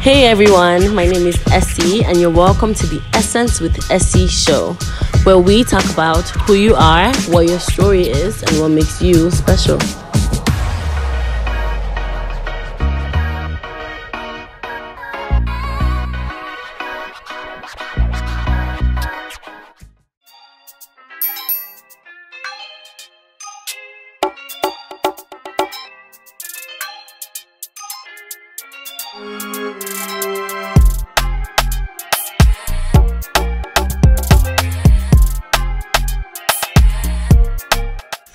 Hey everyone, my name is Essy and you're welcome to the Essence with Essy show, where we talk about who you are, what your story is, and what makes you special.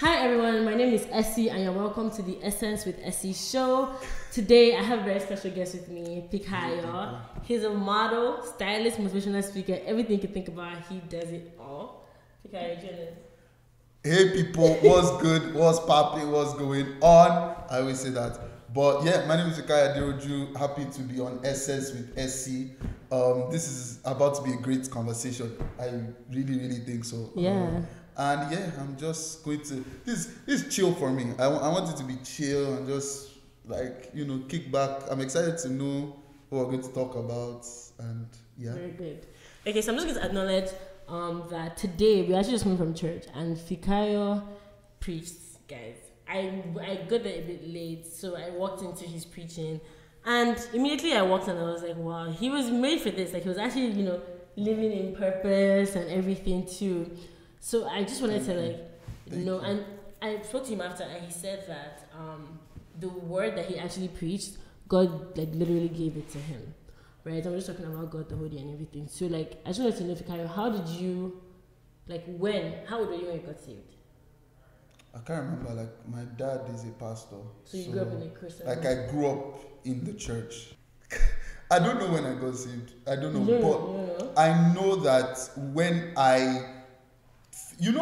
Hi everyone, my name is Essy and you're welcome to the Essence with Essy show. Today I have a very special guest with me, Fikayo. He's a model, stylist, motivational speaker, everything you can think about, he does it all. Fikayo, join us. Hey people, what's good? What's popping? What's going on? I always say that. But yeah, my name is Fikayo Aderoju. Happy to be on Essence with Essy. This is about to be a great conversation. I really think so. Yeah. And yeah, I'm just going to this is chill for me. I want it to be chill and just kick back. I'm excited to know what we're going to talk about, and yeah. Very good. Okay, so I'm just going to acknowledge that today we actually just came from church and Fikayo preached, guys. I got there a bit late, so I walked into his preaching, and immediately I walked in and I was like, wow, he was made for this. Like, he was actually, living in purpose and everything too. So I just wanted to and I spoke to him after, and he said that the word that he actually preached, God literally gave it to him, right? I'm just talking about God the Holy and everything. So I just wanted to know, Fikayo, how did you, how old were you when you got saved? I can't remember. My dad is a pastor. So you grew up in a Christian. I grew up in the church. I don't know when I got saved. I don't know, but I know that when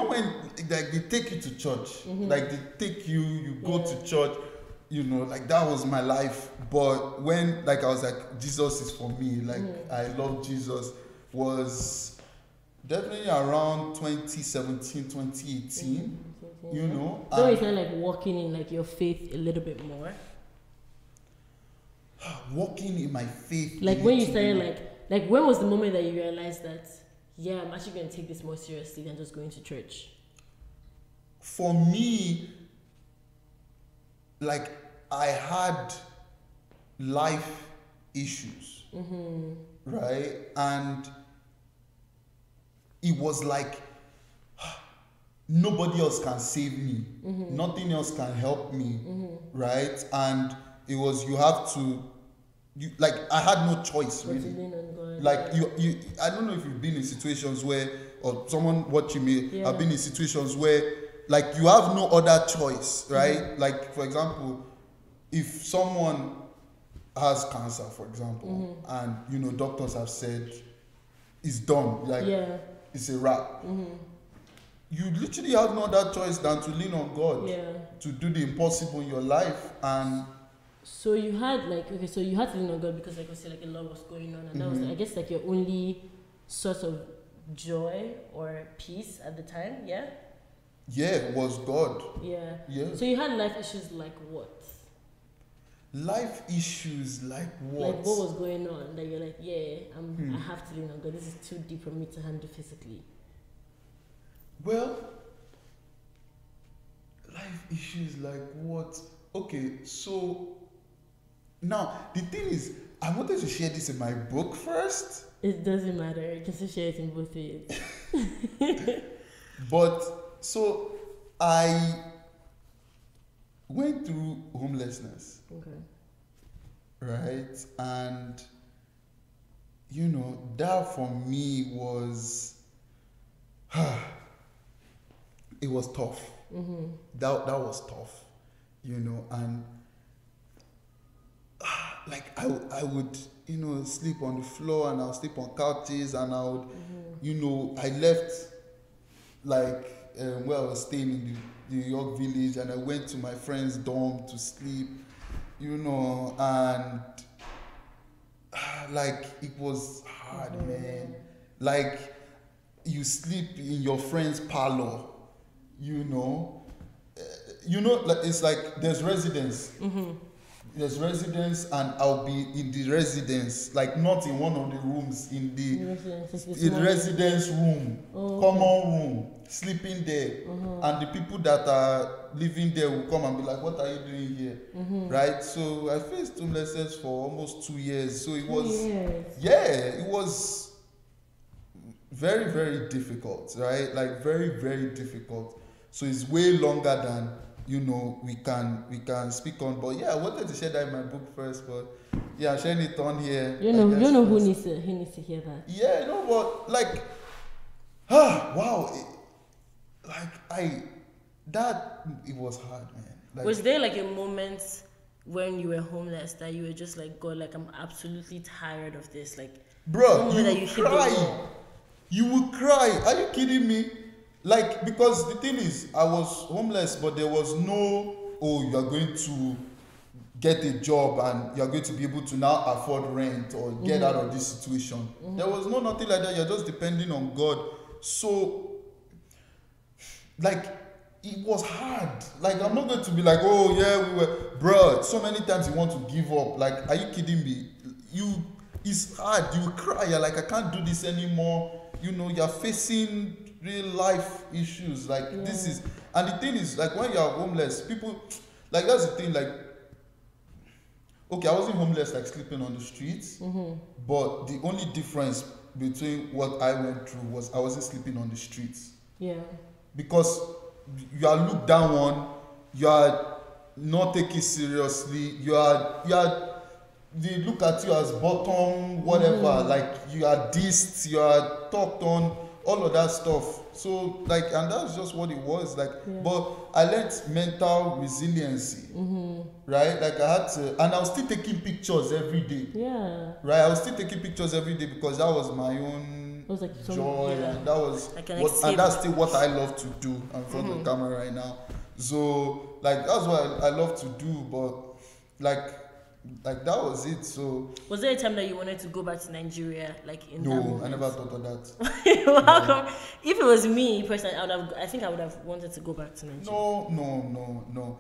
when they take you to church, they take you go to church, that was my life. But when I was like, Jesus is for me, I love Jesus, was definitely around 2017, 2018. So it's not walking in your faith a little bit more. Walking in my faith. When you started when was the moment that you realized that, yeah, I'm actually going to take this more seriously than just going to church? For me, I had life issues, right? And it was nobody else can save me. Nothing else can help me, right? And it was, I had no choice, really. I don't know if you've been in situations where, or someone watching me have been in situations where, you have no other choice, right? For example, if someone has cancer, for example, and, doctors have said, it's done, it's a wrap. You literally have no other choice than to lean on God to do the impossible in your life. And so you had so you had to lean on God because a lot was going on, and that was I guess your only source of joy or peace at the time. Yeah it was God. So you had life issues like what? Life issues like what? What was going on that you're I have to lean on God, this is too deep for me to handle physically? Well, life issues like what? Okay, so now the thing is, I wanted to share this in my book first. It doesn't matter. You can still share it in both ways. But so I went through homelessness. Okay. Right? And that for me was it was tough. That was tough. And I would sleep on the floor, and I'll sleep on couches, and I would I left where I was staying in the New York village, and I went to my friend's dorm to sleep, and it was hard, man. You sleep in your friend's parlor, it's there's residence. there's residence, and I'll be in the residence, like not in one of the rooms, in the residence room, common room, sleeping there. And the people that are living there will come and be like, what are you doing here? Right? So I faced homelessness for almost 2 years. So it was, it was very, very difficult, right? Like very, very difficult. So it's way longer than, you know, we can speak on. But yeah, I wanted to share that in my book first, but yeah, I'm sharing it on here. You know who needs to hear that. Yeah, you know what? Like, wow. It was hard, man. Like, was there like a moment when you were homeless that you were just like, God, like I'm absolutely tired of this? Like, bro, you would cry. You would cry. Are you kidding me? Like, because the thing is, I was homeless, but there was no, you are going to get a job and you're going to be able to now afford rent or get out of this situation. There was nothing like that. You're just depending on God. So, like, it was hard. Like, I'm not going to be like, bro, so many times you want to give up. Like, are you kidding me? It's hard. You cry. You're like, I can't do this anymore. You know, you're facing real life issues. Like, this is, and the thing is, like, when you're homeless, people, like, that's the thing, like, okay, I wasn't homeless, like, sleeping on the streets, but the only difference between what I went through was I wasn't sleeping on the streets. Yeah. Because you are looked down on, you are not taken seriously, they look at you as bottom, whatever, like you are dissed, you are talked on, all of that stuff. So, like, and that's just what it was, like, but I learned mental resiliency, right? Like, I had to, and I was still taking pictures every day. Yeah. Right? I was still taking pictures every day because that was my own joy, and that was and that's still what I love to do. I'm in front of the camera right now. So, like, that's what I love to do, but, like that was it. So was there a time that you wanted to go back to Nigeria, like in that moment? I never thought of that. How come? If it was me personally, I think I would have wanted to go back to Nigeria. No.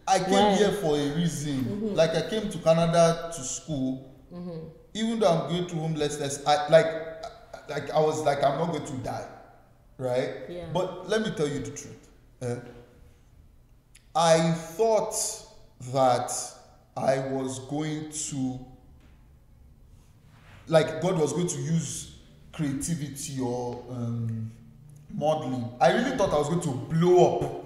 I came here for a reason. Like, I came to Canada to school. Even though I'm going through homelessness, I was like, I'm not going to die, right? Yeah. But let me tell you the truth. I thought that I was going to, like, God was going to use creativity or modeling. I really thought I was going to blow up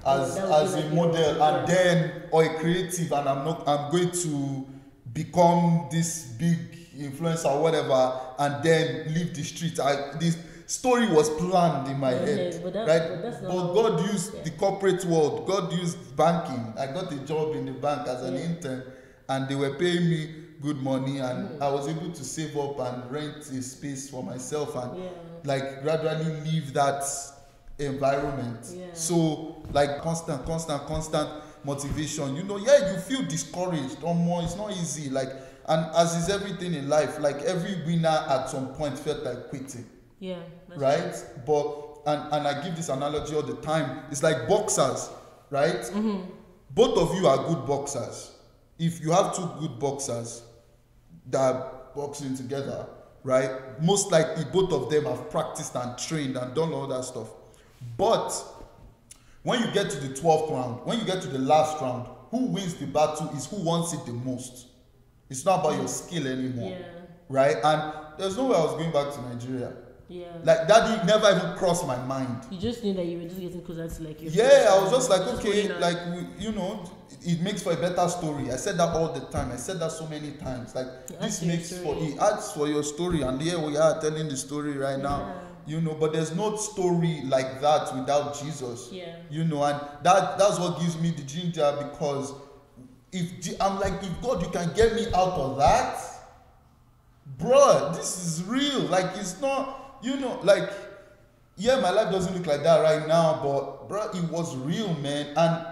as a model and then, or a creative, and I'm going to become this big influencer or whatever, and then leave the street. This story was planned in my head, right? But God used the corporate world. God used banking. I got a job in the bank as an intern, and they were paying me good money, and I was able to save up and rent a space for myself and like gradually leave that environment. So, like, constant motivation. You know, you feel discouraged or more. It's not easy. Like, and as is everything in life, like, every winner at some point felt like quitting. Yeah. Right? True. But and I give this analogy all the time. It's like boxers, right? Both of you are good boxers. If you have two good boxers that are boxing together, right? Most likely both of them have practiced and trained and done all that stuff. But when you get to the 12th round, when you get to the last round, who wins the battle is who wants it the most. It's not about your skill anymore. Right? And there's no way I was going back to Nigeria. Yeah. Like, that never even crossed my mind. You just knew that you were just getting closer to, like, your I was just like, okay, like, you know, it makes for a better story. I said that all the time. I said that so many times. Like, it adds for your story, and here we are telling the story right now. You know, but there's no story like that without Jesus. You know, and that's what gives me the ginger, because I'm like, if God, you can get me out of that, bro, this is real. Like, it's not. You know, like, my life doesn't look like that right now, but, bro, it was real, man. And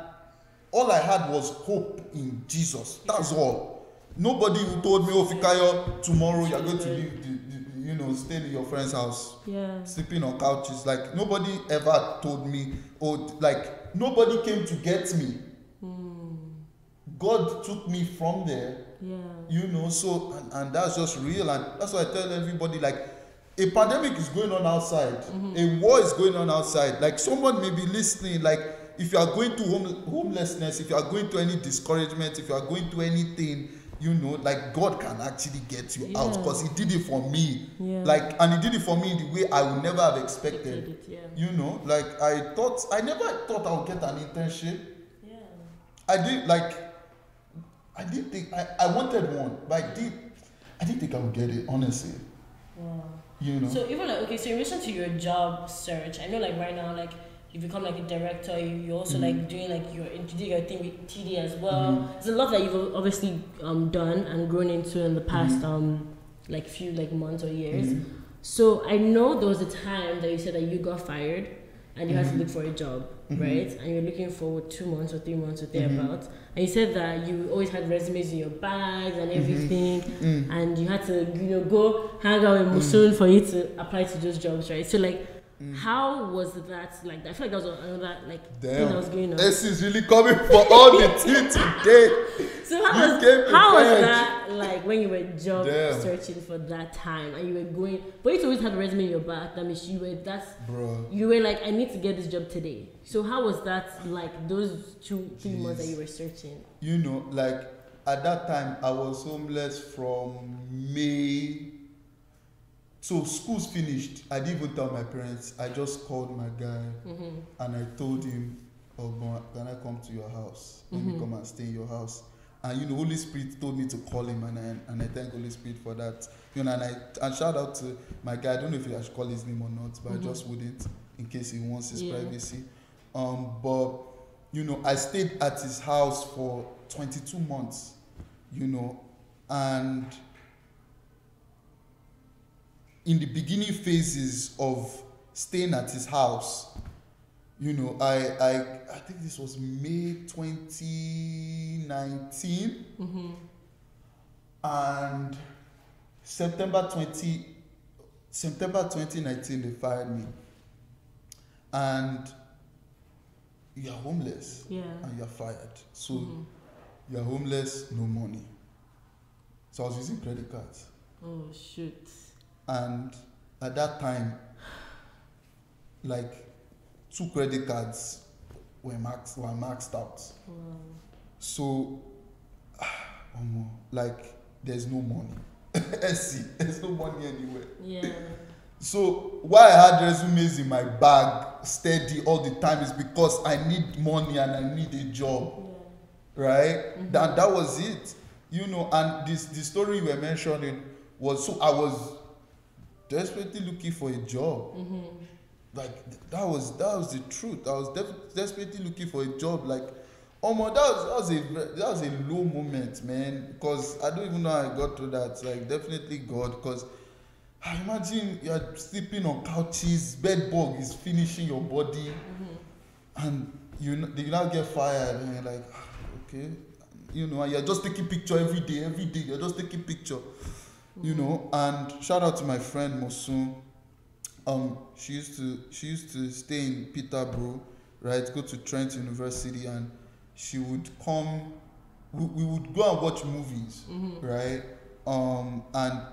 all I had was hope in Jesus. That's all. Nobody who told me, Fikayo, tomorrow you're going to leave, stay in your friend's house, sleeping on couches. Like, nobody ever told me, nobody came to get me. God took me from there. Yeah. You know, so and that's just real, and that's why I tell everybody, like, a pandemic is going on outside, a war is going on outside. Like, someone may be listening, like, if you are going to homelessness, if you are going to any discouragement, if you are going to anything, you know, like, God can actually get you out, because he did it for me. Like, and he did it for me in the way I would never have expected. You know, like, I never thought I would get an internship. I didn't think I wanted one, but I didn't think I would get it, honestly. You know. So even like, okay, so in relation to your job search, I know, like, right now, like, you become like a director, you also like doing like you did your thing with TD as well. There's a lot that you've obviously done and grown into in the past like few like months or years. So I know there was a time that you said that you got fired and you had to look for a job, right? And you were looking for 2 months or 3 months or thereabouts. And you said that you always had resumes in your bags and everything, and you had to, you know, go hang out with Musun for you to apply to those jobs, right? So like, how was that? Like, I feel like that was another like thing that was going on. Essy is really coming for all the tea today. So how was that like when you were job searching for that time and you were going, but you always had a resume in your back? That means you were you were like, I need to get this job today. So how was that like those 2-3 months that you were searching? You know, like at that time I was homeless from May. So school's finished. I didn't even tell my parents. I just called my guy and I told him, "Oh, can I come to your house? Let me come and stay in your house." And you know, Holy Spirit told me to call him, and I thank Holy Spirit for that. You know, and shout out to my guy. I don't know if I should call his name or not, but I just wouldn't, in case he wants his privacy. But you know, I stayed at his house for 22 months. You know, and in the beginning phases of staying at his house, you know, I think this was May 2019, and September 2019 they fired me, and you're homeless, and you're fired. So you're homeless, no money. So I was using credit cards. Oh shoot. And at that time, like 2 credit cards were maxed out. Wow. So, like, there's no money. Essy, there's no money anywhere. Yeah. So why I had resumes in my bag steady all the time is because I need money and I need a job. Right? That was it. You know, and the story you were mentioning was, so I was desperately looking for a job. Like that was the truth. I was desperately looking for a job. Like, that was a low moment, man. Because I don't even know how I got through that. Like, definitely God. Because I imagine you're sleeping on couches, bed bug is finishing your body, and you now get fired, and you're like, okay, you know, and you're just taking picture every day. You're just taking picture. You know, and shout out to my friend Mosun. She used to stay in Peterborough, right? Go to Trent University, and she would come. We would go and watch movies, right? And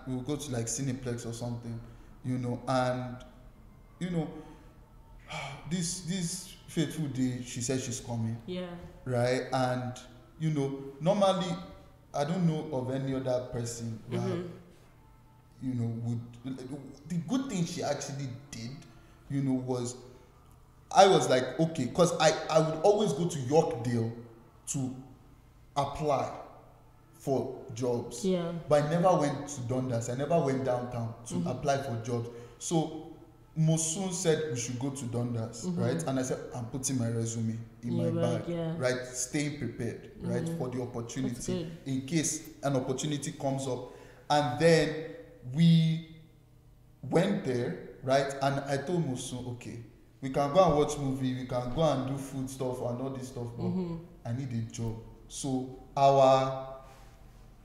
we would go to like Cineplex or something, you know. And you know, this fateful day, she said she's coming. Yeah. Right, and you know, normally I don't know of any other person that. You know, the good thing she actually did, you know, was I was like, okay, because I would always go to Yorkdale to apply for jobs. Yeah. But I never went to Dundas. I never went downtown to apply for jobs. So Mosun said we should go to Dundas, right? And I said, I'm putting my resume in my bag, right? Staying prepared, right? For the opportunity in case an opportunity comes up. And then we went there, right? And I told Musu, okay, we can go and watch movie, we can go and do food stuff and all this stuff, but I need a job. So our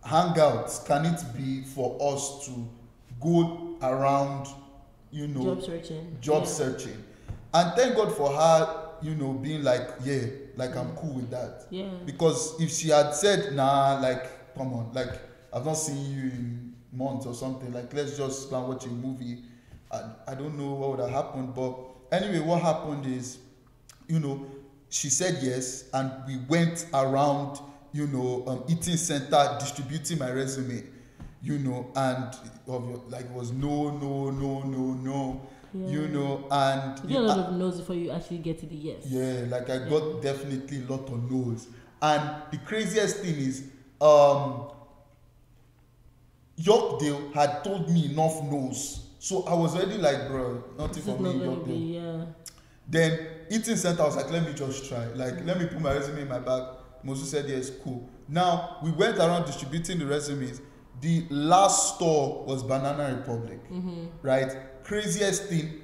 hangouts, can it be for us to go around, you know, job searching. And thank God for her being like, yeah, like I'm cool with that. Yeah. Because if she had said, nah, like, come on, like, I've not seen you in months or something, like, let's just go and watch a movie, I don't know what would have happened. But anyway, what happened is, she said yes, and we went around, eating center, distributing my resume, and like it was no. Yeah. And you get a lot of no's before you actually get to the yes. Yeah, like I got definitely a lot of no's. And the craziest thing is, Yorkdale had told me enough no's. So I was already like, bro, nothing for me in Yorkdale. Yeah. Then eating center, I was like, let me just try. Like, let me put my resume in my bag. Mosu said, yes, cool. Now, we went around distributing the resumes. The last store was Banana Republic, right? Craziest thing,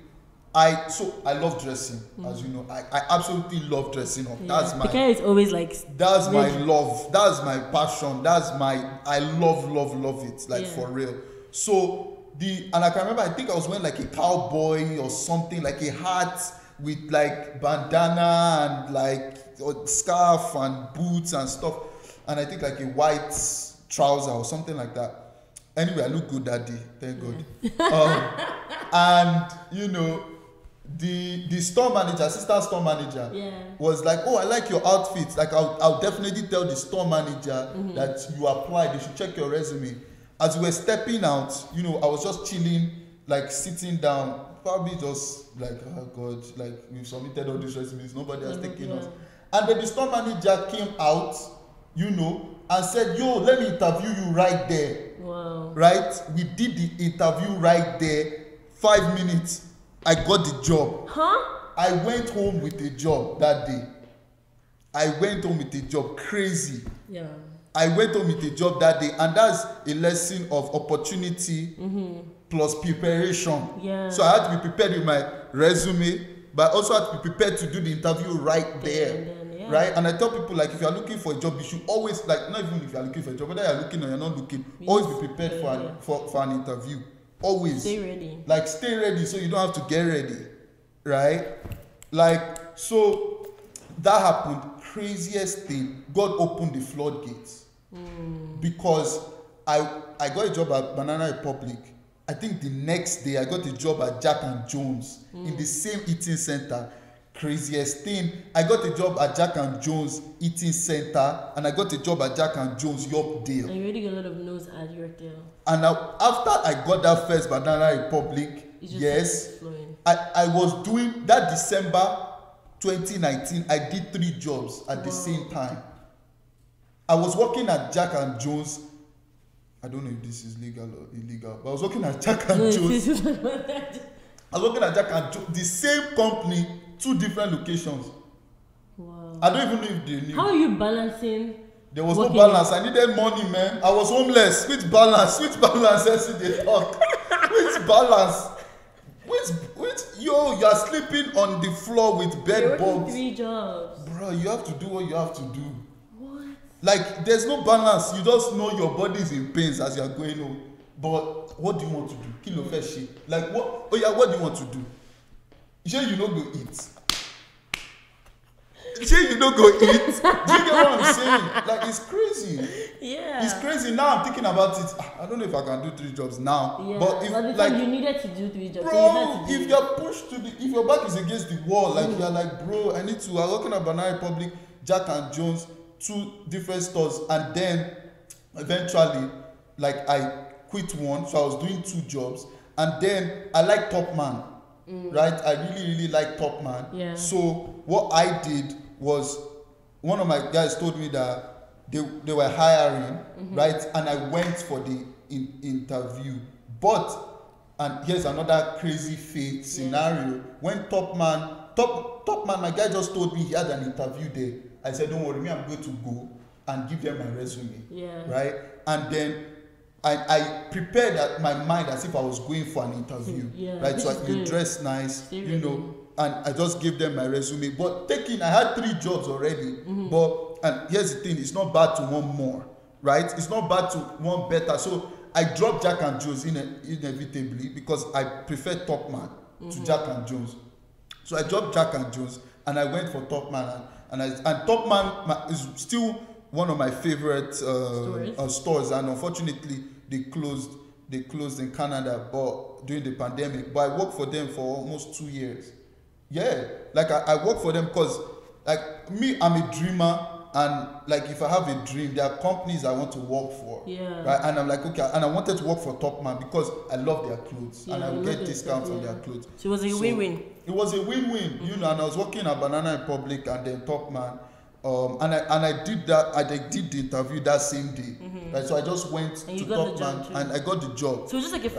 I love dressing, as you know. I absolutely love dressing up. Yeah. Fikayo is always like, that's my love, that's my passion, I love it, like for real. So and I can remember, I think I was wearing like a cowboy or something, like a hat with like bandana and like a scarf and boots and stuff, and I think like a white trouser or something like that. Anyway, I look good that day, thank God. And the store manager, assistant store manager, was like, oh, I like your outfits. Like I'll definitely tell the store manager that you applied, they should check your resume. As we were stepping out, I was just chilling, like sitting down, probably just like, oh God, like we've submitted all these resumes, nobody has taken us. And then the store manager came out, and said, yo, let me interview you right there. Wow. Right? We did the interview right there. 5 minutes. I got the job. Huh? I went home with a job that day. Crazy. Yeah. I went home with a job that day. And that's a lesson of opportunity plus preparation. Yeah. So I had to be prepared with my resume, but I also had to be prepared to do the interview right there. Right? And I tell people, like, if you're looking for a job, you should always, like, not even if you're looking for a job, whether you're looking or you're not looking, always be prepared for an interview. Always. Stay ready. Like, stay ready so you don't have to get ready. Right? Like, so that happened. Craziest thing, God opened the floodgates. Because I got a job at Banana Republic. I think the next day I got a job at Jack and Jones in the same eating center. Craziest thing, I got a job at Jack and Jones eating center, and I got a job at Jack and Jones Yorkdale. And you already got a lot of no's at Yorkdale. And after I got that first Banana Republic, yes, I was doing that December 2019. I did 3 jobs at the same time. I was working at Jack and Jones. I don't know if this is legal or illegal, but I was working at Jack and Jones. I was working at Jack and Jones, the same company, 2 different locations. Wow. I don't even know if they knew. How are you balancing? There was no balance. I needed money, man. I was homeless. Which balance? Essy they talk. Which balance? You are sleeping on the floor with bed bugs. 3 jobs. Bro, you have to do what you have to do. What? Like, there's no balance. You just know your body is in pains as you're going home. But what do you want to do? Kilo first shit. Like, what? Oh yeah, what do you want to do? You no go eat. You no go eat. Do you get what I'm saying? Like, it's crazy. Yeah. It's crazy. Now I'm thinking about it. I don't know if I can do 3 jobs now. Yeah. But if like you needed to do 3 jobs. bro, so you had to if you're pushed if your back is against the wall, like you're like, bro, I was working at Banana Republic, Jack and Jones, 2 different stores, and then eventually, like, I quit one, so I was doing 2 jobs, and then I like Top Man. Right? I really like Top Man. Yeah. So what I did was, one of my guys told me that they were hiring, right? And I went for the interview. But, and here's another crazy fate scenario. When Top Man, my guy just told me he had an interview there. I said, don't worry, I'm going to go and give them my resume. Yeah. Right? And then I prepared my mind as if I was going for an interview, right? So I could dress nice, and I just gave them my resume. But I had 3 jobs already. And here's the thing: it's not bad to want more, right? It's not bad to want better. So I dropped Jack and Jones inevitably because I prefer Top Man to Jack and Jones. So I dropped Jack and Jones. and I went for Top Man, and Top Man is still one of my favorite stores, and unfortunately they closed in Canada, but during the pandemic. But I worked for them for almost 2 years. Yeah, like I work for them because, like me, I'm a dreamer, and like if I have a dream, there are companies I want to work for. Yeah. Right, and I'm like, okay, and I wanted to work for Top Man because I love their clothes, and I would get discounts on their clothes. So it was a win-win. It was a win-win, you know. And I was working at Banana Republic and then Top Man. And I did that. I did the interview that same day, right? So I just went to Top Man and I got the job. So it was just like a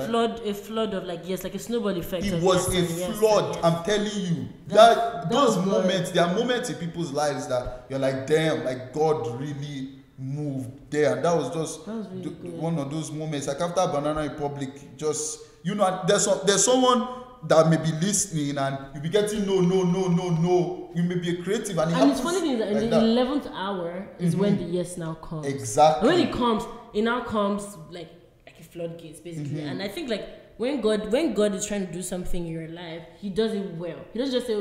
flood of like like a snowball effect. It was a flood. I'm telling you, those moments. There are moments in people's lives that you're like, damn, like God really moved there. And that was just one of those moments. Like after Banana Republic, just there's someone that may be listening and you'll be getting no. You may be a creative and it's funny thing that in the 11th hour is when the yes now comes. Exactly. And when it now comes like a floodgates basically. And I think like when God is trying to do something in your life, He does it well. He doesn't just say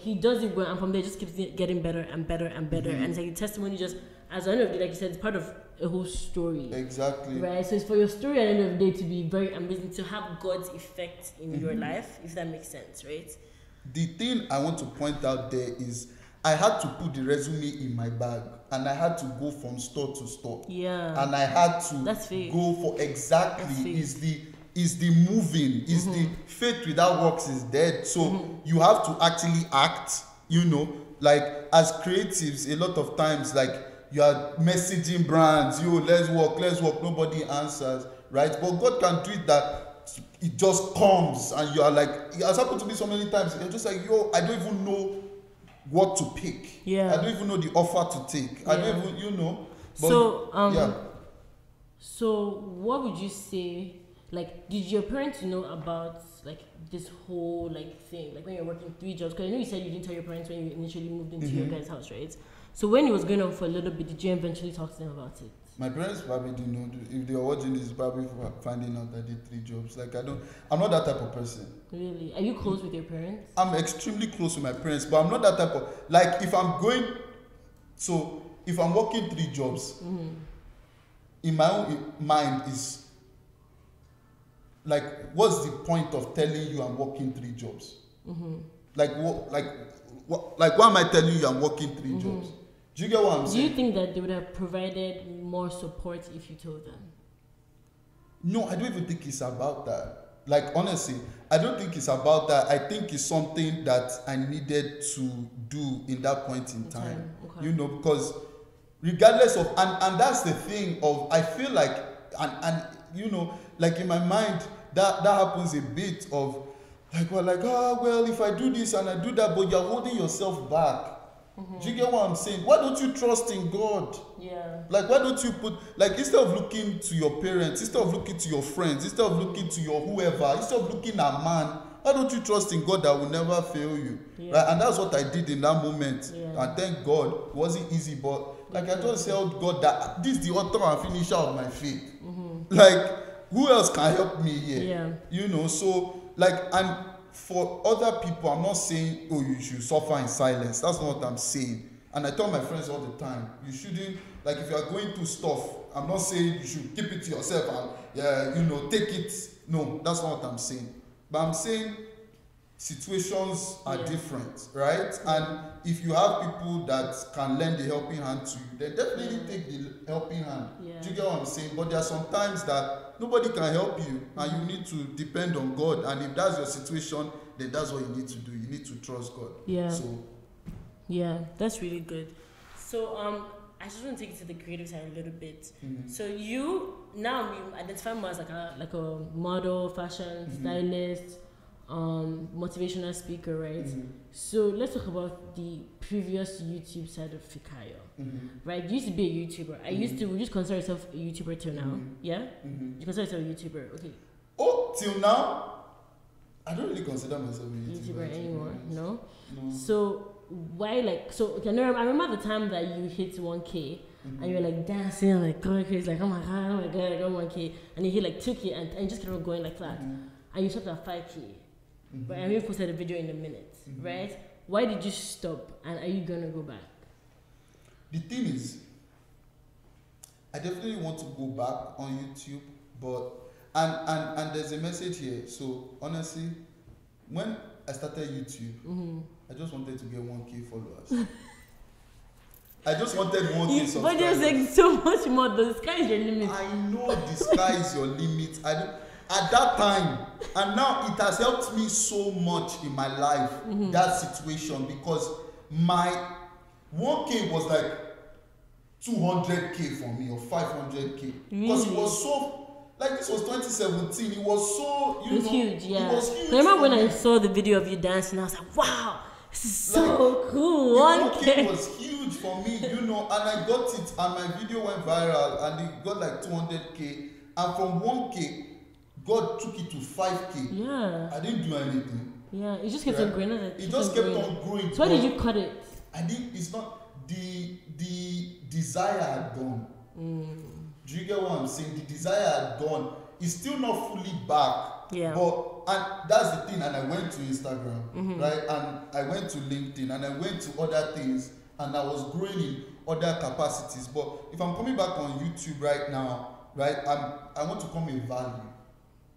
He does it well, and from there it just keeps getting better and better and better. And it's like a testimony just as the end of the day, like you said, it's part of a whole story. Exactly. Right. So it's for your story at the end of the day to be very amazing, to have God's effect in your life, if that makes sense, right? The thing I want to point out there is I had to put the resume in my bag and I had to go from store to store. Yeah. And I had to go for is the moving, is the faith without works is dead. So you have to actually act, like as creatives, a lot of times like you are messaging brands, let's work, nobody answers, right? But God can do it that it just comes and you are like, it has happened to me so many times, you're just like, I don't even know what to pick. Yeah. I don't even know the offer to take. I don't even, But, So what would you say, like, did your parents know about like this whole like thing, like when you're working 3 jobs? Because I know you said you didn't tell your parents when you initially moved into your guys' house, right? So when it was going on for a little bit, did you eventually talk to them about it? My parents probably didn't know. If they were watching this, probably finding out that I did 3 jobs. Like I'm not that type of person. Really? Are you close with your parents? I'm extremely close with my parents, but I'm not that type of, like if I'm working 3 jobs, in my own mind is like, what's the point of telling you I'm working 3 jobs? Like why am I telling you I'm working 3 jobs? Do you get what I'm saying? Do you think that they would have provided more support if you told them? No, I don't even think it's about that. Like, honestly, I don't think it's about that. I think it's something that I needed to do in that point in time. Okay. Because regardless of, and that's the thing of, I feel like, and like in my mind, that happens a bit of, like, if I do this and I do that, but you're holding yourself back. Do you get what I'm saying? Why don't you trust in God? Yeah. Like, why don't you put, like, instead of looking to your parents, instead of looking to your friends, instead of looking to your whoever, instead of looking at man, why don't you trust in God that will never fail you? Yeah. Right? And that's what I did in that moment. Yeah. And thank God, it wasn't easy, but like I just told God that this is the author and finisher of my faith. Like, who else can help me here? Yeah. So like, and for other people, I'm not saying, you should suffer in silence. That's not what I'm saying. And I tell my friends all the time, you shouldn't, like if you are going through stuff, I'm not saying you should keep it to yourself and, take it. No, that's not what I'm saying. But I'm saying situations are different, right? And if you have people that can lend a helping hand to you, then definitely take the helping hand. Yeah. Do you get what I'm saying? But there are some times that nobody can help you and you need to depend on God. And if that's your situation, then that's what you need to do. You need to trust God. Yeah. So yeah, that's really good. So I just want to take it to the creative side a little bit. So you identify more as like a model, fashion stylist, motivational speaker, right? So let's talk about the previous YouTube side of Fikayo, right? You used to be a YouTuber. Would you consider yourself a YouTuber till now? Yeah? You consider yourself a YouTuber, okay. Oh, till now? I don't really consider myself a YouTuber anymore, no? So why, okay, I remember the time that you hit 1K and you're like dancing, like going crazy, like oh my god, I got 1K, and you hit like 2K and you just kept on going like that, and you stopped at 5K. But I posted a video in a minute, right? why did you stop, and are you gonna go back? The thing is, I definitely want to go back on YouTube, but and there's a message here. So honestly, when I started YouTube, I just wanted to get 1K followers. I just wanted 1K subscribers. But you're saying so much more. The sky is your limit. I know the sky is your limit. At that time, and now it has helped me so much in my life, that situation, because my 1K was like 200K for me, or 500K. Because it was so, like, this was 2017. It was so, it was huge, yeah. It was huge. I remember when I saw the video of you dancing, I was like, wow, this is so cool. 1K was huge for me, and I got it, and my video went viral, and it got like 200K, and from 1K, God took it to 5K. Yeah. I didn't do anything. Yeah, it just kept on growing. It just kept on growing. So why did you cut it? It's not the desire had gone. Do you get what I'm saying? The desire had gone. It's still not fully back. Yeah. And that's the thing. And I went to Instagram, right? And I went to LinkedIn, and I went to other things, and I was growing in other capacities. But if I'm coming back on YouTube right now, right, I want to come in value.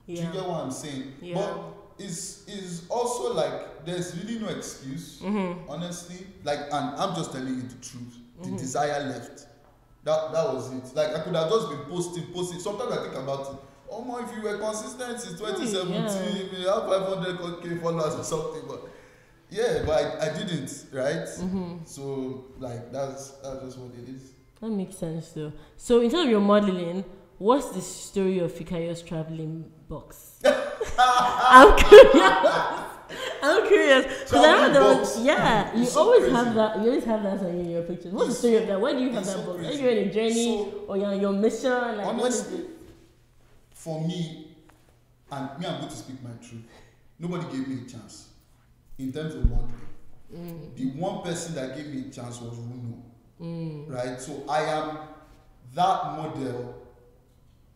Yeah. Do you get what I'm saying? Yeah. But it's also like there's really no excuse, honestly. Like, and I'm just telling you the truth. The desire left. That was it. Like, I could have just been posting. Sometimes I think about it. Oh my, if you were consistent since 2017, you have 500K followers or something. But yeah, but I didn't, right? So like that's just what it is. That makes sense though. So in terms of your modeling, what's the story of Fikayo's traveling box? I'm curious. Because I know you always have that. You always have that in your pictures. What's the story of that? Why do you have that box? Are you on a journey or you're on your mission? Like, honestly, what is it? For me, and I'm going to speak my truth. Nobody gave me a chance in terms of modeling. The one person that gave me a chance was Runo. Right? So I am that model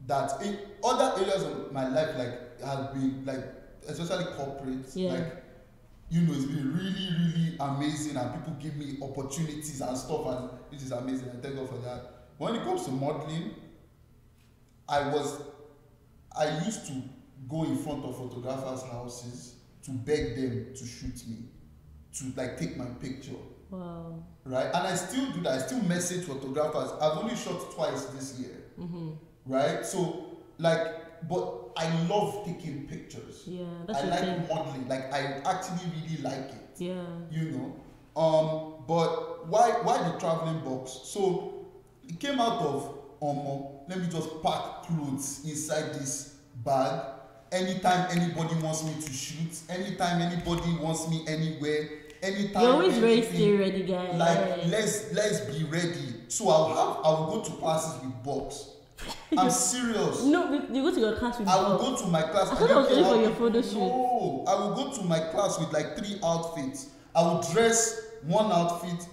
that in other areas of my life, like, has been like, especially corporate, like, it's been really, really amazing, and people give me opportunities and stuff, and it is amazing. I thank God for that. When it comes to modeling, I used to go in front of photographers' houses to beg them to shoot me, to like take my picture. Wow. Right? And I still do that. I still message photographers. I've only shot twice this year. Right? So, like, but I love taking pictures. Yeah, that's I like modeling. Like, I actually really like it. Yeah. But why the traveling box? So it came out of let me just pack clothes inside this bag. Anytime anybody wants me to shoot, anytime anybody wants me anywhere, anytime. You're always very stay ready, guy. Like, let's be ready. So I'll go to classes with box. I'm serious. No, you go to your class with I will go to my class. I thought I was only for your photo shoot. No, I will go to my class with like 3 outfits. I will dress 1 outfit,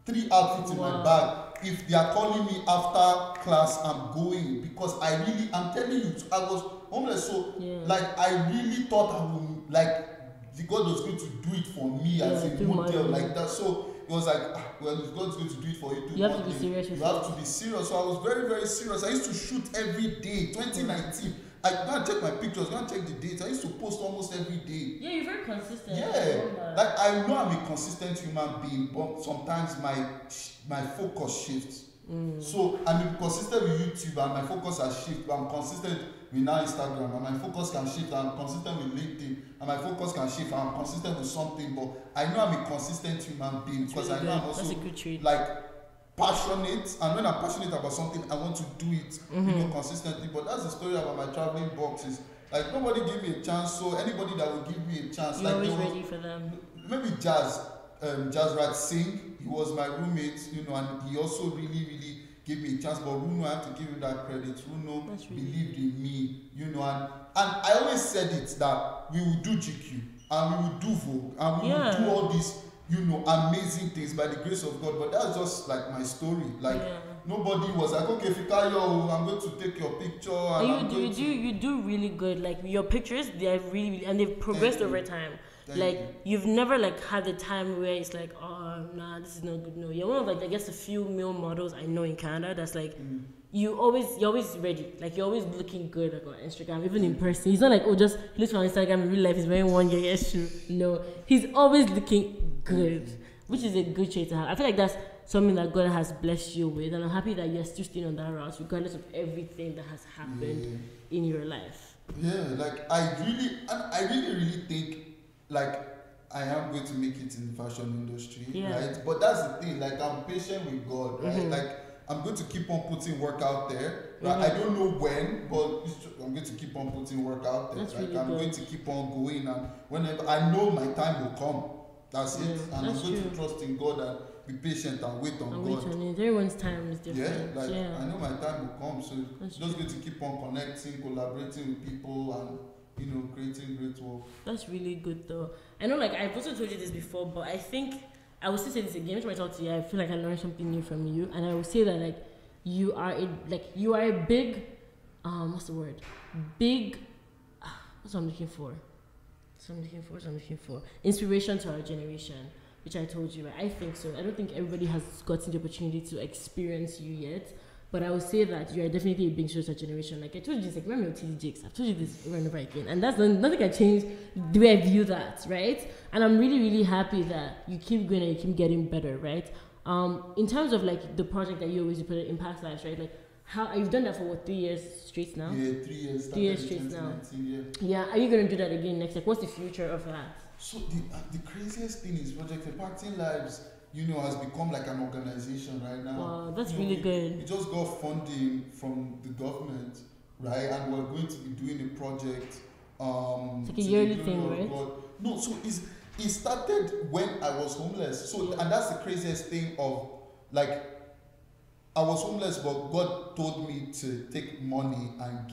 3 outfits in my bag. If they are calling me after class, I'm going, because I'm telling you, I was homeless. So like, I really thought I would, like, God was going to do it for me as a model like that. So it was like, well, if God's going to do it for you, you have to be serious. You have to be serious. So I was very, very serious. I used to shoot every day. 2019. I go and check my pictures, go and check the dates. I used to post almost every day. Yeah, you're very consistent. Yeah, like, I know I'm a consistent human being, but sometimes my focus shifts. So I'm consistent with YouTube, and my focus has shifted. I'm consistent with now Instagram, and my focus can shift. I'm consistent with LinkedIn, and my focus can shift. I'm consistent with something, but I know I'm a consistent human being, because I know I'm also like passionate, and when I'm passionate about something, I want to do it consistently. But that's the story about my traveling boxes. Like, nobody gave me a chance, so anybody that will give me a chance, you're always ready for them. Maybe Jazz Raj Singh, he was my roommate, and he also really, really gave me a chance. But Runo, I have to give him that credit. Runo believed in me, and I always said it, that we will do GQ, and we will do Vogue, and we will do all these, amazing things by the grace of God. But that's just like my story. Like, nobody was like, okay, Fikayo, I'm going to take your picture. And you do really good. Like, your pictures, they are really, and they've progressed over time. You've never like had a time where it's like, oh nah, this is not good. No, you're one of like I guess a few male models I know in Canada that's like you're always ready, like you're always looking good like on Instagram, even in person. He's not like, oh, just he looks on Instagram in real life he's wearing one year shoe. No, he's always looking good, which is a good trait to have. I feel like that's something that God has blessed you with, and I'm happy that you're still staying on that route regardless of everything that has happened in your life. Yeah, like I really think like I am going to make it in the fashion industry, right? But that's the thing, like I'm patient with God, right? Like I'm going to keep on putting work out there, right? I don't know when, but I'm going to keep on putting work out there. That's like really I'm good. going to keep on going, and whenever I know my time will come, that's it. And I'm going to trust in God and be patient and wait on God. Everyone's time is different. I know my time will come, so that's just going to keep on connecting, collaborating with people, and creating great work. That's really good though. I know, like I've also told you this before, but I think I will still say this again. When I talk to you, I feel like I learned something new from you, and I will say that like you are a big, what's the word? Big, what's what I'm looking for? Inspiration to our generation, which I told you. Right? I think so. I don't think everybody has gotten the opportunity to experience you yet. But I would say that you are definitely a big source of generation. Like I told you this, like remember your TD Jakes, I've told you this over and over again. And that's nothing can change the way I view that, right? And I'm really, really happy that you keep going and you keep getting better, right? In terms of like the project that you always put in past lives, right? Like how you've done that for what, 3 years straight now? Yeah, 3 years. 3 years straight now. Yeah. Are you gonna do that again next? Like what's the future of that? So the craziest thing is Project Impacting Lives, has become like an organization right now. Wow, that's really good. We just got funding from the government, right? And we're going to be doing a project. It's like a yearly thing, right? No, so it started when I was homeless. So and that's the craziest thing of like I was homeless, but God told me to take money and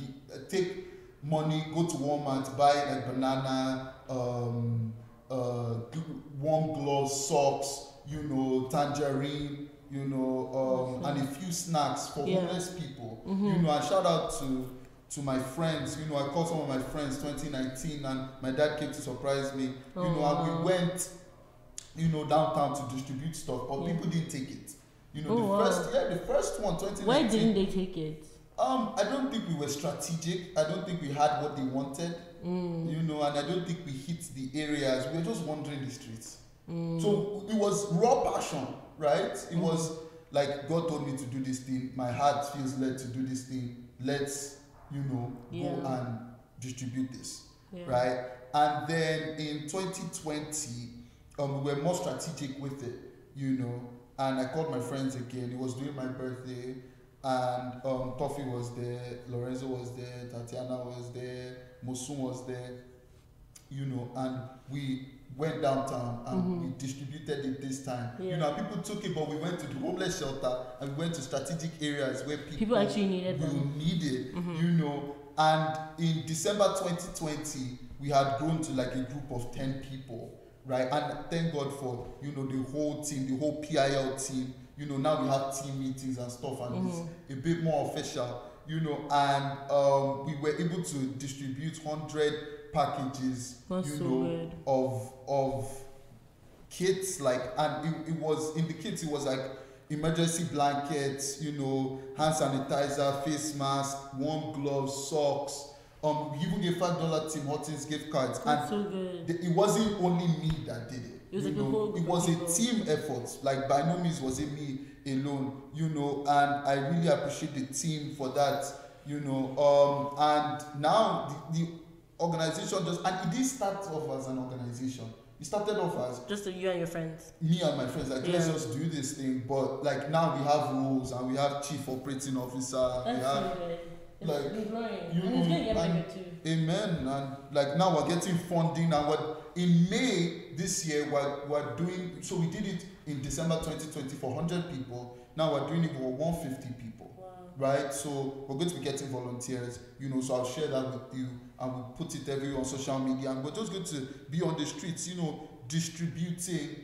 go to Walmart, buy like banana, warm gloves, socks, tangerine, and a few snacks for homeless people. And shout out to my friends. I called some of my friends 2019, and my dad came to surprise me. And we went, downtown to distribute stuff, but people didn't take it. The first one, 2019. Why didn't they take it? I don't think we were strategic. I don't think we had what they wanted. And I don't think we hit the areas. We were just wandering the streets. So it was raw passion, right? It was like God told me to do this thing. My heart feels led to do this thing. Let's, go and distribute this, right? And then in 2020, we were more strategic with it, And I called my friends again. It was during my birthday, and Toffee was there, Lorenzo was there, Tatiana was there, Mosun was there, and we went downtown and we distributed it this time. People took it, but we went to the homeless shelter and we went to strategic areas where people actually needed it, And in December 2020, we had grown to like a group of 10 people, right? And thank God for, the whole team, the whole PIL team. Now we have team meetings and stuff, and it's a bit more official, and we were able to distribute 100 packages, of kits, like, and it was in the kits. It was like emergency blankets, hand sanitizer, face mask, warm gloves, socks. We even gave $5 Tim Hortons gift cards. That's so good. It wasn't only me that did it. It was like a whole it was a team effort. Like by no means was it me alone, and I really appreciate the team for that, and now the organization and it didn't start off as an organization. It started off as just you and your friends. Me and my friends, like let's just do this thing. But like now we have roles and we have chief operating officer. That's we have so good. like and it's gonna get bigger too. Amen. And like now we're getting funding, and in May this year we're doing. So we did it in December 2020 for 100 people. Now we're doing it for 150 people. Wow. Right? So we're going to be getting volunteers, so I'll share that with you, and we'll put it everywhere on social media, and we're just going to be on the streets, distributing,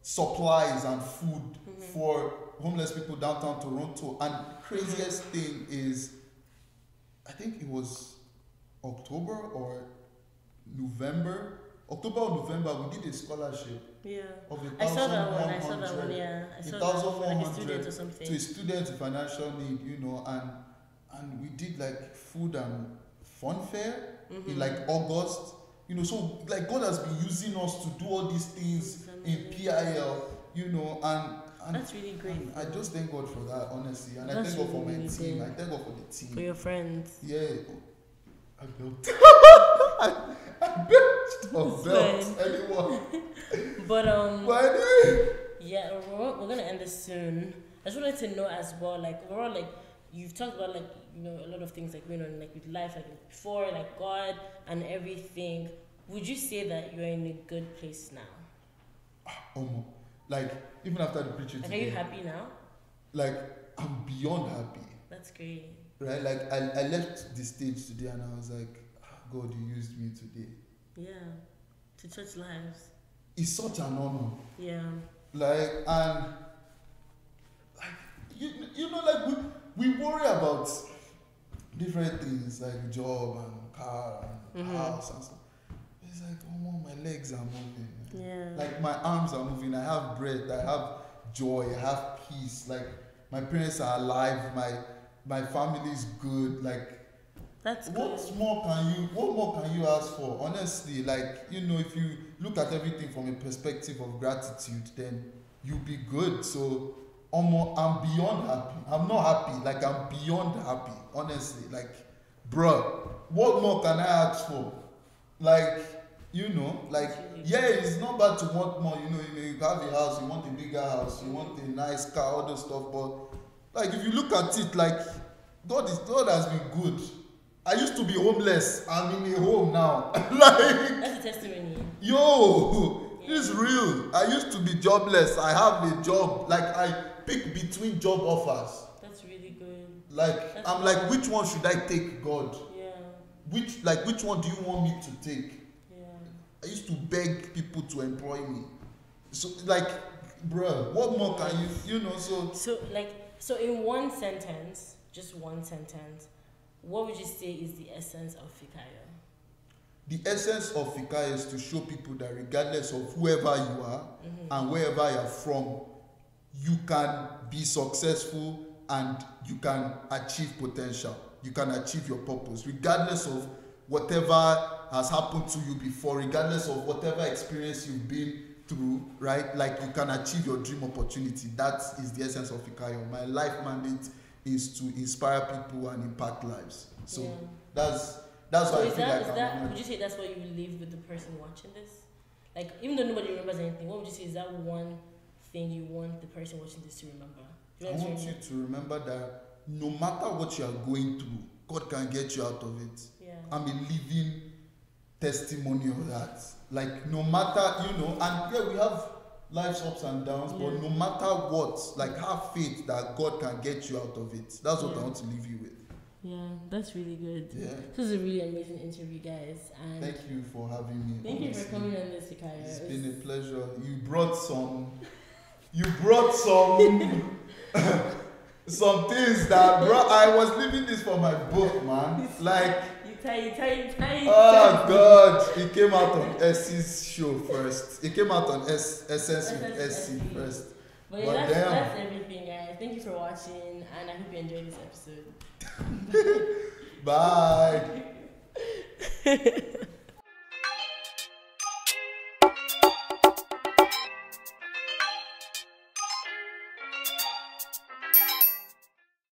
supplies and food for homeless people downtown Toronto. And craziest thing is, I think it was October or November. October or November, we did a scholarship. Yeah. Of I saw that one. Yeah. I saw that one. Like a student or something. To a student with financial need, and we did like food and fun fair in like August. So like God has been using us to do all these things in PIL, and that's really great. I just thank God for that, honestly. And I thank God for my team. I thank God for the team. For your friends. Yeah. I built. I built anyone. But anyway. Yeah, we're gonna end this soon. I just wanted to know as well, like overall, like you've talked about like a lot of things like going on like with life, like before, like God and everything. Would you say that you're in a good place now? Like even after the preaching today. Are you happy now? Like I'm beyond happy. That's great. Right? Like I left the stage today and I was like, God, you used me today. Yeah. To touch lives. It's such an honor. Yeah. Like and like we worry about different things like job and car and house and stuff. It's like, my legs are moving. Yeah. Like my arms are moving. I have breath. I have joy. I have peace. Like my parents are alive. My family is good. Like that's good. What more can you ask for? Honestly, like if you look at everything from a perspective of gratitude, then you'll be good. So I'm beyond happy. I'm not happy. Like I'm beyond happy. Honestly, like, bruh, what more can I ask for? Like, it's not bad to want more. You have a house, you want a bigger house, you want a nice car, all those stuff. But like, if you look at it, like, God has been good. I used to be homeless. I'm in a home now. Like, that's a testimony. It's real. I used to be jobless. I have a job. Like, I pick between job offers. That's really good. Like, I'm like, which one should I take, God? Yeah. Which one do you want me to take? Yeah. I used to beg people to employ me. So, like, bruh, what more can you, So in one sentence, just one sentence, what would you say is the essence of Fikayo? The essence of Fikayo is to show people that regardless of whoever you are and wherever you're from, you can be successful and you can achieve potential. You can achieve your purpose, regardless of whatever has happened to you before, regardless of whatever experience you've been through, right? Like, you can achieve your dream opportunity. That is the essence of Fikayo. My life mandate is to inspire people and impact lives. So that's why I feel like would you say that's what you leave with the person watching this? Like, even though nobody remembers anything, what would you say is that one thing you want the person watching this to remember? I want you to remember that no matter what you are going through, God can get you out of it. Yeah. I'm a living testimony of that. Like, no matter, and we have life's ups and downs, but no matter what, like, have faith that God can get you out of it. That's what I want to leave you with. Yeah, that's really good. Yeah. This was a really amazing interview, guys. And thank you for having me. Thank you for coming on this, Fikayo. It's been a pleasure. You brought some some things that, bro, I was leaving this for my book, man. Like, you tie. Oh God, it came out on Essy's show first. It came out on Essence with Essy first. But that's everything, guys. Thank you for watching, and I hope you enjoyed this episode. Bye.